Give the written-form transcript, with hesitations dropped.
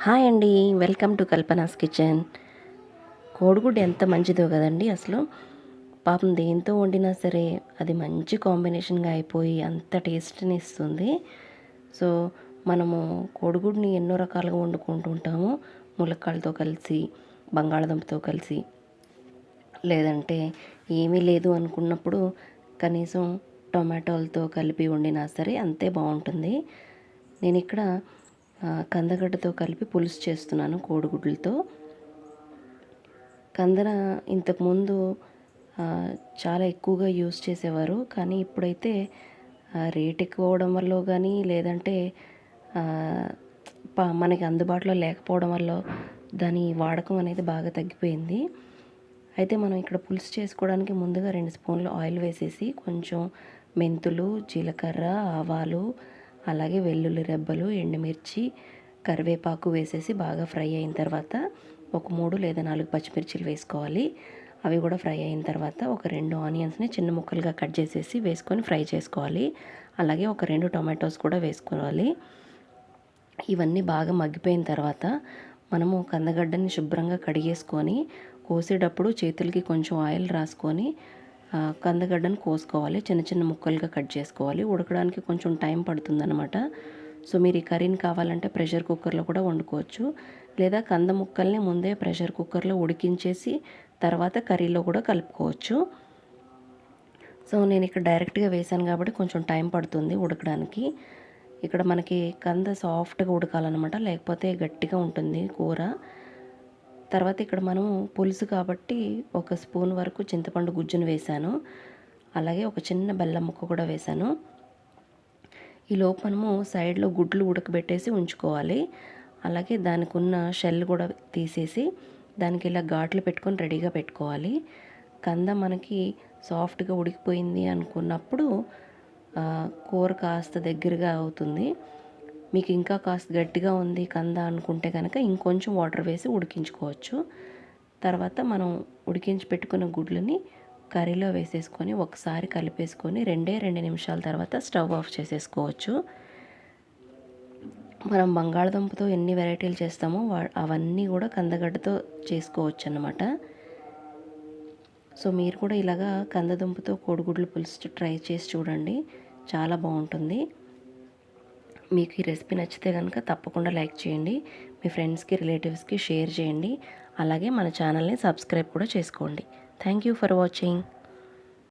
Hi అండి, welcome to Kalpana's kitchen. కోడిగుడ్డు ఎంత మంచిదో కదండి. అసలు పాపం దేంతో వండినా సరే అది మంచి కాంబినేషన్గా అయిపోయి అంత టేస్ట్ని ఇస్తుంది. సో మనము కోడిగుడ్ని ఎన్నో రకాలుగా వండుకుంటూ ఉంటాము. ములక్కాడలతో కలిసి, బంగాళదుంపతో కలిసి, లేదంటే ఏమీ లేదు అనుకున్నప్పుడు కనీసం టొమాటోలతో కలిపి వండినా సరే అంతే బాగుంటుంది. నేను ఇక్కడ కందగడ్డతో కలిపి పులుసు చేస్తున్నాను కోడిగుడ్లతో. కందన ఇంతకుముందు చాలా ఎక్కువగా యూస్ చేసేవారు, కానీ ఇప్పుడైతే రేట్ ఎక్కువ అవడం వల్ల కానీ, లేదంటే మనకి అందుబాటులో లేకపోవడం వల్ల దాని వాడకం అనేది బాగా తగ్గిపోయింది. అయితే మనం ఇక్కడ పులుసు చేసుకోవడానికి ముందుగా 2 స్పూన్లు ఆయిల్ వేసేసి కొంచెం మెంతులు, జీలకర్ర, ఆవాలు, అలాగే వెల్లుల్లి రెబ్బలు, ఎండుమిర్చి, కరివేపాకు వేసేసి బాగా ఫ్రై అయిన తర్వాత ఒక 3 లేదా 4 పచ్చిమిర్చిలు వేసుకోవాలి. అవి కూడా ఫ్రై అయిన తర్వాత ఒక 2 ఆనియన్స్ని చిన్న ముక్కలుగా కట్ చేసేసి వేసుకొని ఫ్రై చేసుకోవాలి. అలాగే ఒక 2 టొమాటోస్ కూడా వేసుకోవాలి. ఇవన్నీ బాగా మగ్గిపోయిన తర్వాత మనము కందగడ్డని శుభ్రంగా కడిగేసుకొని కోసేటప్పుడు చేతులకి కొంచెం ఆయిల్ రాసుకొని కందగడ్డను కోసుకోవాలి. చిన్న చిన్న ముక్కలుగా కట్ చేసుకోవాలి. ఉడకడానికి కొంచెం టైం పడుతుందన్నమాట. సో మీరు ఈ కర్రీని కావాలంటే ప్రెషర్ కుక్కర్లో కూడా వండుకోవచ్చు, లేదా కంద ముక్కల్ని ముందే ప్రెషర్ కుక్కర్లో ఉడికించేసి తర్వాత కర్రీలో కూడా కలుపుకోవచ్చు. సో నేను ఇక్కడ డైరెక్ట్గా వేసాను కాబట్టి కొంచెం టైం పడుతుంది ఉడకడానికి. ఇక్కడ మనకి కంద సాఫ్ట్గా ఉడకాలన్నమాట, లేకపోతే గట్టిగా ఉంటుంది కూర. తర్వాత ఇక్కడ మనం పులుసు కాబట్టి ఒక స్పూన్ వరకు చింతపండు గుజ్జును వేశాను. అలాగే ఒక చిన్న బెల్లం ముక్క కూడా వేశాను. ఈలోపు మనము సైడ్లో గుడ్లు ఉడకబెట్టేసి ఉంచుకోవాలి. అలాగే దానికి ఉన్న షెల్ కూడా తీసేసి దానికి ఇలా ఘాట్లు పెట్టుకొని రెడీగా పెట్టుకోవాలి. కంద మనకి సాఫ్ట్గా ఉడికిపోయింది అనుకున్నప్పుడు కూర కాస్త దగ్గరగా అవుతుంది. మీకు ఇంకా కాస్త గట్టిగా ఉంది కంద అనుకుంటే కనుక ఇంకొంచెం వాటర్ వేసి ఉడికించుకోవచ్చు. తర్వాత మనం ఉడికించి పెట్టుకున్న గుడ్లని కర్రీలో వేసేసుకొని ఒకసారి కలిపేసుకొని 2 నిమిషాల తర్వాత స్టవ్ ఆఫ్ చేసేసుకోవచ్చు. మనం బంగాళదుంపతో ఎన్ని వెరైటీలు చేస్తామో అవన్నీ కూడా కందగడ్డతో చేసుకోవచ్చు అన్నమాట. సో మీరు కూడా ఇలాగా కందదుంపతో కోడిగుడ్లు పులుసు ట్రై చేసి చూడండి, చాలా బాగుంటుంది. మీకు ఈ రెసిపీ నచ్చితే కనుక తప్పకుండా లైక్ చేయండి, మీ ఫ్రెండ్స్కి, రిలేటివ్స్కి షేర్ చేయండి. అలాగే మన ఛానల్ని సబ్స్క్రైబ్ కూడా చేసుకోండి. Thank you for watching.